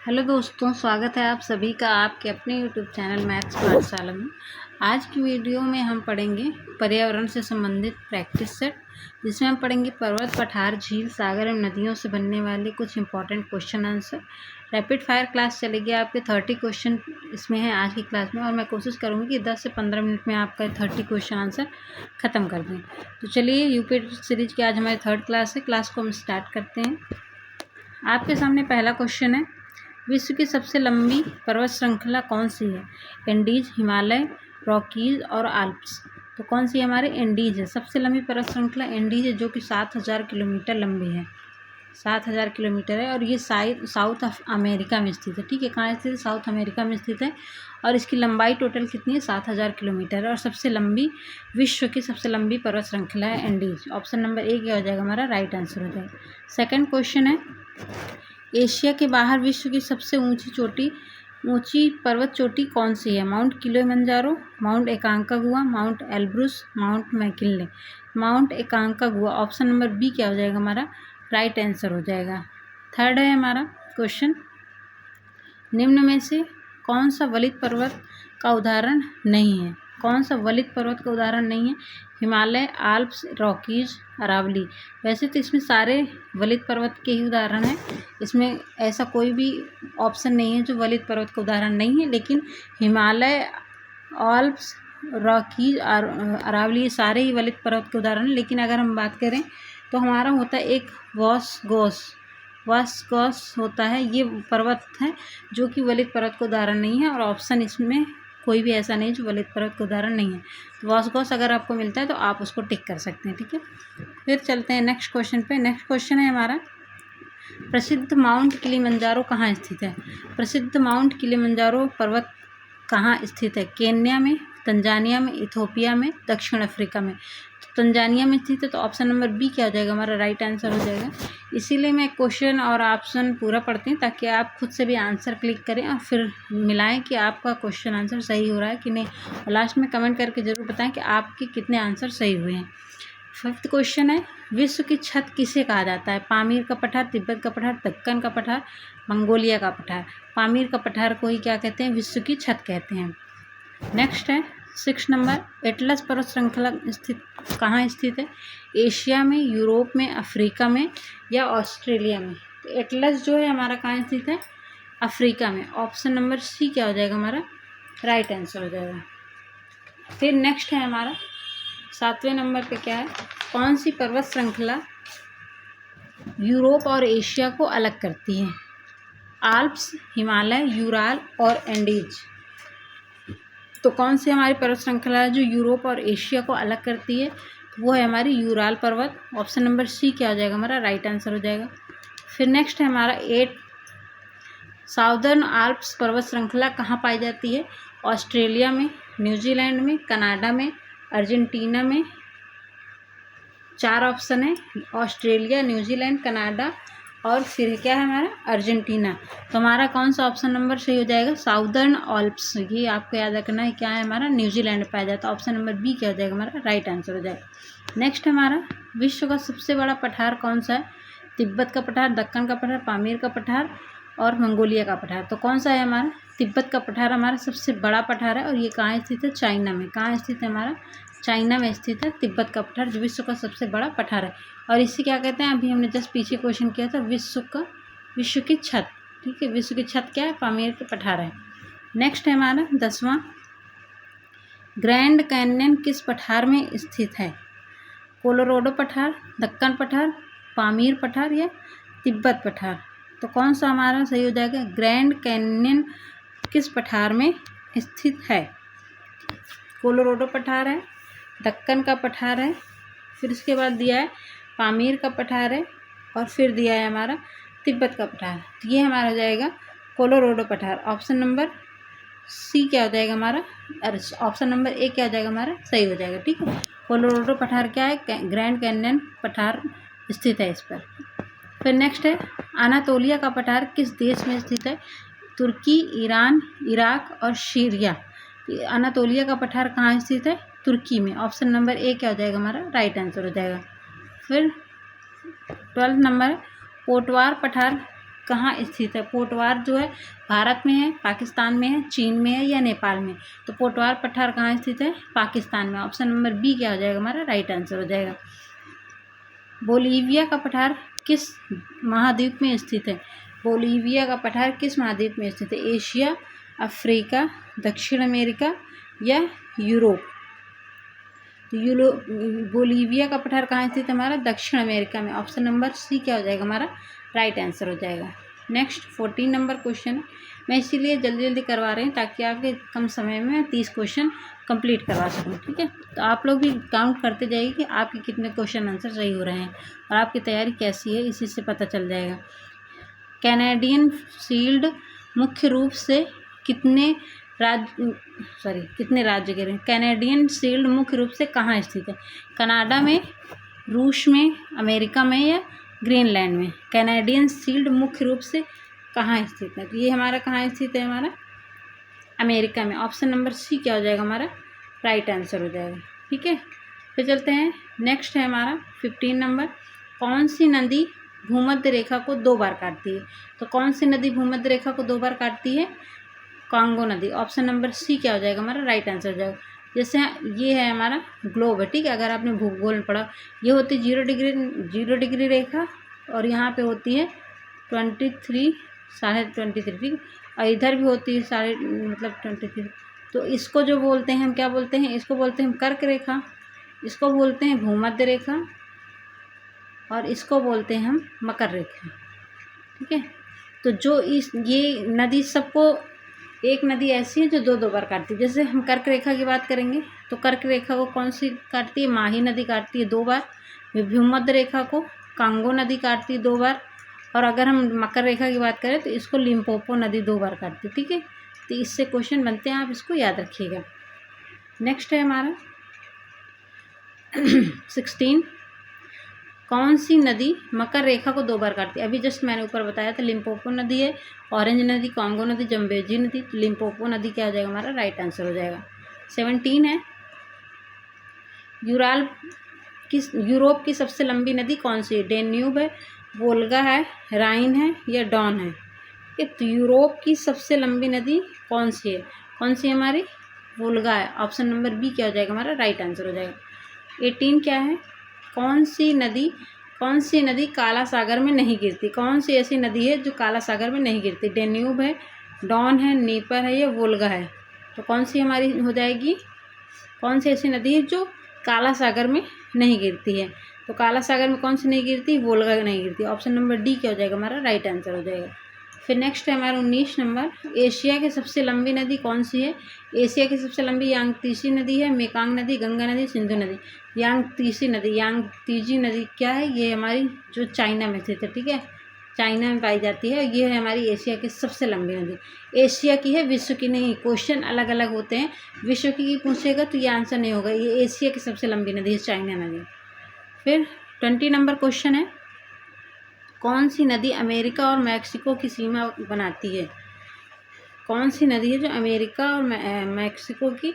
Hello दोस्तों, स्वागत है आप सभी का आपके अपने यूट्यूब चैनल मैथ्स पाठशाला में। आज की वीडियो में हम पढ़ेंगे पर्यावरण से संबंधित प्रैक्टिस सेट, जिसमें हम पढ़ेंगे पर्वत, पठार, झील, सागर एवं नदियों से बनने वाले कुछ important question answer. Rapid fire class चलेगी, आपके 30 क्वेश्चन इसमें है आज की क्लास में, और मैं कोशिश करूँगी कि 10 से 15 मिनट में आपका 30 क्वेश्चन आंसर ख़त्म कर दें। तो चलिए, यूपी सीरीज की आज हमारी 3rd क्लास है। क्लास को हम स्टार्ट करते हैं। आपके सामने पहला क्वेश्चन है, विश्व की सबसे लंबी पर्वत श्रृंखला कौन सी है? एंडीज, हिमालय, रॉकीज और आल्प्स। तो कौन सी हमारे एंडीज है? सबसे लंबी पर्वत श्रृंखला एंडीज है, जो कि 7000 किलोमीटर लंबी है। 7000 किलोमीटर है, और ये साउथ अमेरिका में स्थित है। ठीक है, कहाँ स्थित है? साउथ अमेरिका में स्थित है, और इसकी लंबाई टोटल कितनी है? 7000 किलोमीटर है, और सबसे लंबी, विश्व की सबसे लंबी पर्वत श्रृंखला है एंडीज। ऑप्शन नंबर ए क्या हो जाएगा? हमारा राइट आंसर हो जाएगा। सेकंड क्वेश्चन है, एशिया के बाहर विश्व की सबसे ऊंची पर्वत चोटी कौन सी है? Mount Kilimanjaro, Mount Aconcagua, Mount Elbrus, Mount McKinley. Mount Aconcagua. Option number B क्या हो जाएगा? हमारा राइट आंसर हो जाएगा। थर्ड है हमारा क्वेश्चन, निम्न में से कौन सा वलित पर्वत का उदाहरण नहीं है? कौन सा वलित पर्वत का उदाहरण नहीं है? Himalaya, Alps, Rockies, Aravalli. वैसे तो इसमें सारे वलित पर्वत के ही उदाहरण हैं, इसमें ऐसा कोई भी ऑप्शन नहीं है जो वलित पर्वत का उदाहरण नहीं है, लेकिन हिमालय, आल्प्स, रॉकीज, अरावली, ये सारे ही वलित पर्वत के उदाहरण हैं। लेकिन अगर हम बात करें तो हमारा होता है एक वासगॉस होता है, ये पर्वत है जो कि वलित पर्वत का उदाहरण नहीं है, और ऑप्शन इसमें कोई भी ऐसा नहीं जो वलित पर्वत का उदाहरण नहीं है। तो वासगॉस अगर आपको मिलता है तो आप उसको टिक कर सकते हैं। ठीक है, फिर चलते हैं नेक्स्ट क्वेश्चन पे। नेक्स्ट क्वेश्चन है हमारा, प्रसिद्ध माउंट किलिमंजारो कहाँ स्थित है? प्रसिद्ध माउंट किलिमंजारो पर्वत कहाँ स्थित है? केन्या में, तंजानिया में, इथोपिया में, दक्षिण अफ्रीका में। तो तंजानिया में स्थित है, तो ऑप्शन नंबर बी क्या हो जाएगा? हमारा राइट आंसर हो जाएगा। इसीलिए मैं क्वेश्चन और ऑप्शन पूरा पढ़ती हूँ, ताकि आप खुद से भी आंसर क्लिक करें और फिर मिलाएं कि आपका क्वेश्चन आंसर सही हो रहा है कि नहीं, और लास्ट में कमेंट करके ज़रूर बताएं कि आपके कितने आंसर सही हुए हैं। 5th क्वेश्चन है, विश्व की छत किसे कहा जाता है? पामीर का पठार, तिब्बत का पठार, दक्कन का पठार, मंगोलिया का पठार। पामीर का पठार को ही क्या कहते हैं? विश्व की छत कहते हैं। नेक्स्ट है 6 नंबर, एटलस पर्वत श्रृंखला कहाँ स्थित है? एशिया में, यूरोप में, अफ्रीका में या ऑस्ट्रेलिया में। तो एटलस जो है हमारा कहाँ स्थित है? अफ्रीका में। ऑप्शन नंबर सी क्या हो जाएगा? हमारा राइट आंसर हो जाएगा। फिर नेक्स्ट है हमारा 7वें नंबर पे क्या है, कौन सी पर्वत श्रृंखला यूरोप और एशिया को अलग करती है? आल्प्स, हिमालय, यूराल और एंडीज। तो कौन सी हमारी पर्वत श्रृंखला है जो यूरोप और एशिया को अलग करती है? वो है हमारी यूराल पर्वत। ऑप्शन नंबर सी क्या हो जाएगा? हमारा राइट आंसर हो जाएगा। फिर नेक्स्ट है हमारा 8, साउदर्न आल्प्स पर्वत श्रृंखला कहाँ पाई जाती है? ऑस्ट्रेलिया में, न्यूजीलैंड में, कनाडा में, अर्जेंटीना में। 4 ऑप्शन है, ऑस्ट्रेलिया, न्यूजीलैंड, कनाडा और फिर क्या है हमारा? अर्जेंटीना। तो हमारा कौन सा ऑप्शन नंबर सही हो जाएगा? Southern Alps. ये आपको याद रखना है, क्या है हमारा? न्यूजीलैंड पाया जाता है। ऑप्शन नंबर बी क्या हो जाएगा? हमारा राइट आंसर हो जाएगा। नेक्स्ट हमारा, विश्व का सबसे बड़ा पठार कौन सा है? तिब्बत का पठार, दक्कन का पठार, पामीर का पठार और मंगोलिया का पठार। तो कौन सा है हमारा? तिब्बत का पठार हमारा सबसे बड़ा पठार है, और ये कहाँ स्थित है? चाइना में। कहाँ स्थित है? हमारा चाइना में स्थित है तिब्बत का पठार, जो विश्व का सबसे बड़ा पठार है। और इसे क्या कहते हैं? अभी हमने जस्ट पीछे क्वेश्चन किया था, विश्व की छत। ठीक है, विश्व की छत क्या है? पामीर के पठार है। नेक्स्ट है हमारा 10वां, ग्रैंड कैन्यन किस पठार में स्थित है? कोलोराडो पठार, दक्कन पठार, पामीर पठार या तिब्बत पठार। तो कौन सा हमारा सही हो जाएगा? ग्रैंड कैन्यन किस पठार में स्थित है? कोलोराडो पठार है, दक्कन का पठार है, फिर इसके बाद दिया है पामीर का पठार है, और फिर दिया है हमारा तिब्बत का पठार। तो ये हमारा हो जाएगा कोलोराडो पठार। ऑप्शन नंबर सी क्या हो जाएगा हमारा? ऑप्शन नंबर ए क्या हो जाएगा? हमारा सही हो जाएगा। ठीक है, कोलोराडो पठार क्या है? ग्रैंड कैन्यन पठार स्थित है इस पर। फिर नेक्स्ट है, अनातोलिया का पठार किस देश में स्थित है? तुर्की, ईरान, इराक और सीरिया। अनातोलिया का पठार कहाँ स्थित है? तुर्की में। ऑप्शन नंबर ए क्या हो जाएगा? हमारा राइट आंसर हो जाएगा। फिर 12 नंबर, पोटवार पठार कहाँ स्थित है? पोटवार जो है भारत में है, पाकिस्तान में है, चीन में है या नेपाल में? तो पोटवार पठार कहाँ स्थित है? पाकिस्तान में। ऑप्शन नंबर बी क्या हो जाएगा हमारा? राइट आंसर हो जाएगा। बोलीविया का पठार किस महाद्वीप में स्थित है? बोलीविया का पठार किस महाद्वीप में स्थित है? एशिया, अफ्रीका, दक्षिण अमेरिका या यूरोप? तो बोलीविया का पठार कहाँ स्थित है हमारा? दक्षिण अमेरिका में। ऑप्शन नंबर सी क्या हो जाएगा हमारा? राइट आंसर हो जाएगा। नेक्स्ट 14 नंबर क्वेश्चन, मैं इसीलिए जल्दी जल्दी करवा रही हूँ ताकि आपके कम समय में 30 क्वेश्चन कंप्लीट करवा सकूँ, ठीक है। तो आप लोग भी काउंट करते जाइए कि आपके कितने क्वेश्चन आंसर सही हो रहे हैं और आपकी तैयारी कैसी है, इसी से पता चल जाएगा। कैनेडियन शील्ड मुख्य रूप से कितने राज्य कह रहे हैं? कैनेडियन शील्ड मुख्य रूप से कहाँ स्थित है? कनाडा में, रूस में, अमेरिका में या ग्रीनलैंड में? कैनेडियन शील्ड मुख्य रूप से कहाँ स्थित है? तो ये हमारा कहाँ स्थित है? हमारा अमेरिका में। ऑप्शन नंबर सी क्या हो जाएगा हमारा? राइट आंसर हो जाएगा, ठीक है। फिर चलते हैं, नेक्स्ट है हमारा 15 नंबर, कौन सी नदी भूमध्य रेखा को 2 बार काटती है? तो कौन सी नदी भूमध्य रेखा को 2 बार काटती है? कांगो नदी। ऑप्शन नंबर सी क्या हो जाएगा हमारा? राइट आंसर हो जाएगा। जैसे ये है हमारा ग्लोब है, ठीक है। अगर आपने भूगोल में पढ़ा, ये होती 0 डिग्री रेखा और यहाँ पे होती है 23 साढ़े 23, ठीक है। और इधर भी होती है 23। तो इसको जो बोलते हैं हम क्या बोलते हैं? इसको बोलते हैं कर्क रेखा, इसको बोलते हैं भूमध्य रेखा और इसको बोलते हैं हम मकर रेखा, ठीक है। तो जो ये नदी सबको, एक नदी ऐसी है जो 2 बार काटती है। जैसे हम कर्क रेखा की बात करेंगे तो कर्क रेखा को कौन सी काटती है? माही नदी काटती है 2 बार। भूमध्य रेखा को कांगो नदी काटती है 2 बार। और अगर हम मकर रेखा की बात करें तो इसको लिम्पोपो नदी 2 बार काटती है, ठीक है। तो इससे क्वेश्चन बनते हैं, आप इसको याद रखिएगा। नेक्स्ट है हमारा 16, कौन सी नदी मकर रेखा को 2 बार काटती है? अभी जस्ट मैंने ऊपर बताया था, लिम्पोपो नदी है, ऑरेंज नदी, कांगो नदी, जम्बेजी नदी। तो लिम्पोपो नदी क्या हो जाएगा हमारा? राइट आंसर हो जाएगा। 17 है, यूरोप की सबसे लंबी नदी कौन सी है? डेन्यूब है, वोल्गा है, राइन है या डॉन है? तो यूरोप की सबसे लंबी नदी कौन सी है? कौन सी है हमारी? वोल्गा है। ऑप्शन नंबर बी क्या हो जाएगा हमारा? राइट आंसर हो जाएगा। 18 क्या है, कौन सी नदी काला सागर में नहीं गिरती? कौन सी ऐसी नदी है जो काला सागर में नहीं गिरती? डेन्यूब है, डॉन है, नीपर है या वोल्गा है? तो कौन सी हमारी हो जाएगी? कौन सी ऐसी नदी है जो काला सागर में नहीं गिरती है? तो काला सागर में कौन सी नहीं गिरती? वोल्गा नहीं गिरती। ऑप्शन नंबर डी क्या हो जाएगा हमारा? राइट आंसर हो जाएगा। फिर नेक्स्ट है हमारा 19 नंबर, एशिया की सबसे लंबी नदी कौन सी है? एशिया की सबसे लंबी यांगतीसी नदी है, मेकांग नदी, गंगा नदी, सिंधु नदी। यांगतीसी नदी क्या है? ये हमारी जो चाइना में स्थित है, ठीक है, चाइना में पाई जाती है। ये है हमारी एशिया की सबसे लंबी नदी। एशिया की है, विश्व की नहीं। क्वेश्चन अलग अलग होते हैं, विश्व की पूछेगा तो ये आंसर नहीं होगा। ये एशिया की सबसे लंबी नदी है चाइना नदी। फिर 20 नंबर क्वेश्चन है, कौन सी नदी अमेरिका और मैक्सिको की सीमा बनाती है? कौन सी नदी है जो अमेरिका और मैक्सिको की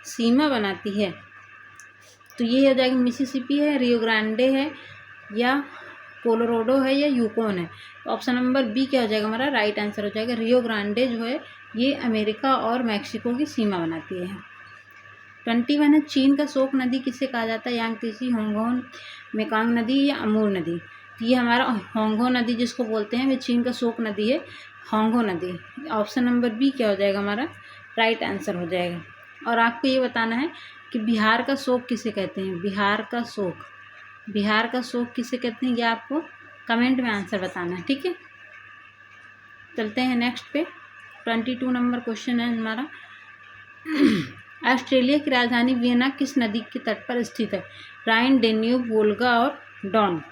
सीमा बनाती है? तो ये हो जाएगा मिसिसिपी है, रियो ग्रांडे है या कोलोराडो है या यूकोन है? तो ऑप्शन नंबर बी क्या हो जाएगा हमारा? राइट आंसर हो जाएगा। रियो ग्रांडे जो है ये अमेरिका और मैक्सिको की सीमा बनाती है। 21 है, चीन का शोक नदी किसे कहा जाता है? यांगतीसी, होंगो, मेकांग नदी या अमूर नदी? तो ये हमारा होंगो नदी जिसको बोलते हैं, वे चीन का शोक नदी है, होंगो नदी। ऑप्शन नंबर बी क्या हो जाएगा हमारा? राइट आंसर हो जाएगा। और आपको ये बताना है कि बिहार का शोक किसे कहते हैं? बिहार का शोक किसे कहते हैं? ये आपको कमेंट में आंसर बताना है, ठीक है। चलते हैं नेक्स्ट पे, 22 नंबर क्वेश्चन है हमारा, ऑस्ट्रेलिया की राजधानी वियना किस नदी के तट पर स्थित है? राइन, डेन्यूब, वोल्गा और डॉन?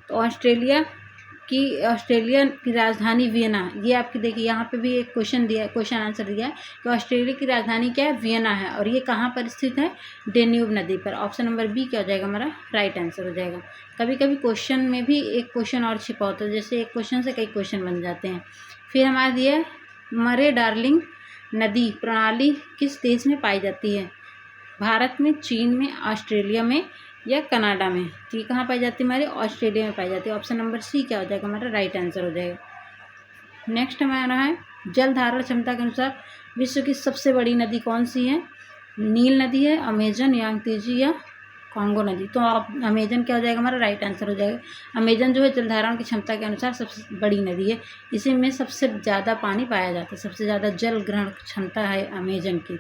तो ऑस्ट्रेलिया की राजधानी वियना, ये आपकी देखिए यहाँ पे भी एक क्वेश्चन आंसर दिया है कि ऑस्ट्रेलिया की राजधानी क्या है? वियना है। और ये कहाँ पर स्थित है? डेन्यूब नदी पर। ऑप्शन नंबर बी क्या हो जाएगा हमारा? राइट आंसर हो जाएगा। कभी कभी क्वेश्चन में भी एक क्वेश्चन और छिपा होता है, जैसे एक क्वेश्चन से कई क्वेश्चन बन जाते हैं। फिर हमारा दिया है मरे डार्लिंग नदी प्रणाली किस देश में पाई जाती है? भारत में, चीन में, ऑस्ट्रेलिया में या कनाडा में? तो ये कहाँ पाई जाती है? हमारे ऑस्ट्रेलिया में पाई जाती है। ऑप्शन नंबर सी क्या हो जाएगा हमारा? राइट आंसर हो जाएगा। नेक्स्ट हमारा है जल धारण क्षमता के अनुसार विश्व की सबसे बड़ी नदी कौन सी है? नील नदी है, अमेजन, यांगत्जे या कॉन्गो नदी। तो आप अमेजन क्या हो जाएगा हमारा राइट आंसर हो जाएगा। अमेजन जो है जल धारण की क्षमता के अनुसार सबसे बड़ी नदी है, इसी में सबसे ज़्यादा पानी पाया जाता है, सबसे ज़्यादा जल ग्रहण क्षमता है अमेजन की।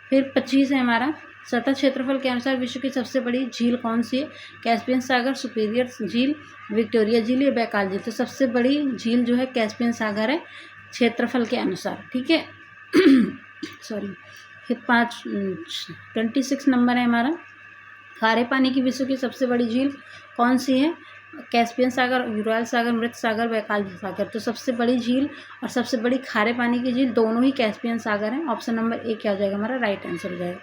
फिर 25 है हमारा सतह क्षेत्रफल के अनुसार विश्व की सबसे बड़ी झील कौन सी है? कैस्पियन सागर, सुपीरियर झील, विक्टोरिया झील या बैकाल झील। तो सबसे बड़ी झील जो है कैस्पियन सागर है क्षेत्रफल के अनुसार, ठीक है। सॉरी। फिर 26 नंबर है हमारा खारे पानी की विश्व की सबसे बड़ी झील कौन सी है? कैस्पियन सागर, यूराल सागर, मृत सागर, बैकाल सागर। तो सबसे बड़ी झील और सबसे बड़ी खारे पानी की झील दोनों ही कैस्पियन सागर हैं। ऑप्शन नंबर ए क्या हो जाएगा हमारा राइट आंसर हो जाएगा।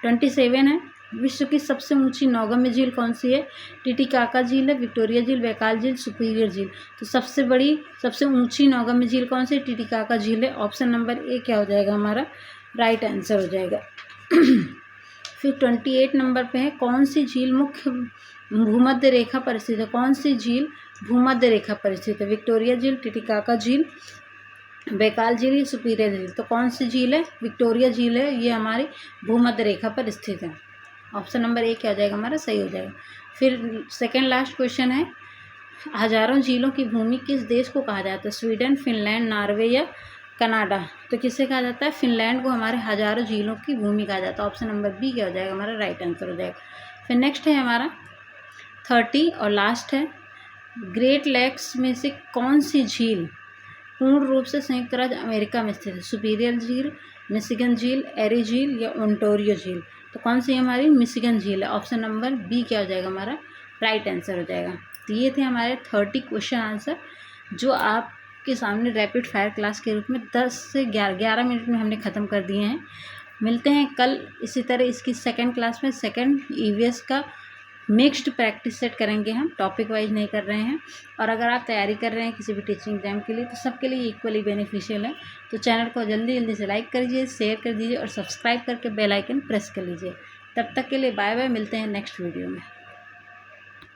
27 है विश्व की सबसे ऊंची नौगम्य झील कौन सी है? टिटिकाका झील है, विक्टोरिया झील, बैकाल झील, सुपीरियर झील। तो सबसे ऊंची नौगम्य झील कौन सी है? टिटिकाका झील है। ऑप्शन नंबर ए क्या हो जाएगा हमारा राइट आंसर हो जाएगा। फिर 28 नंबर पे है कौन सी झील मुख्य भूमध्य रेखा पर स्थित है? कौन सी झील भूमध्य रेखा पर स्थित है? विक्टोरिया झील, टिटिकाका झील, बैकाल झील या सुपीरियर झील। तो कौन सी झील है? विक्टोरिया झील है, ये हमारी भूमध्य रेखा पर स्थित है। ऑप्शन नंबर ए क्या हो जाएगा हमारा सही हो जाएगा। फिर सेकेंड लास्ट क्वेश्चन है हजारों झीलों की भूमि किस देश को कहा जाता है? स्वीडन, फिनलैंड, नॉर्वे या कनाडा। तो किसे कहा जाता है? फिनलैंड को हमारे हजारों झीलों की भूमि कहा जाता है। ऑप्शन नंबर बी क्या हो जाएगा हमारा राइट आंसर हो जाएगा। फिर नेक्स्ट है हमारा 30 और लास्ट है ग्रेट लेक्स में से कौन सी झील पूर्ण रूप से संयुक्त राज्य अमेरिका में स्थित है? सुपीरियर झील, मिशिगन झील, एरी झील या ओंटारियो झील। तो कौन सी हमारी मिशिगन झील है। ऑप्शन नंबर बी क्या हो जाएगा हमारा राइट आंसर हो जाएगा। तो ये थे हमारे 30 क्वेश्चन आंसर जो आपके सामने रैपिड फायर क्लास के रूप में 10 से 11 मिनट में हमने ख़त्म कर दिए हैं। मिलते हैं कल इसी तरह इसकी सेकंड क्लास में। सेकंड ईवीएस का मिक्स्ड प्रैक्टिस सेट करेंगे, हम टॉपिक वाइज नहीं कर रहे हैं। और अगर आप तैयारी कर रहे हैं किसी भी टीचिंग एग्जाम के लिए तो सबके लिए इक्वली बेनिफिशियल है। तो चैनल को जल्दी से लाइक कर दीजिए, शेयर कर दीजिए और सब्सक्राइब करके बेल आइकन प्रेस कर लीजिए। तब तक के लिए बाय बाय, मिलते हैं नेक्स्ट वीडियो में।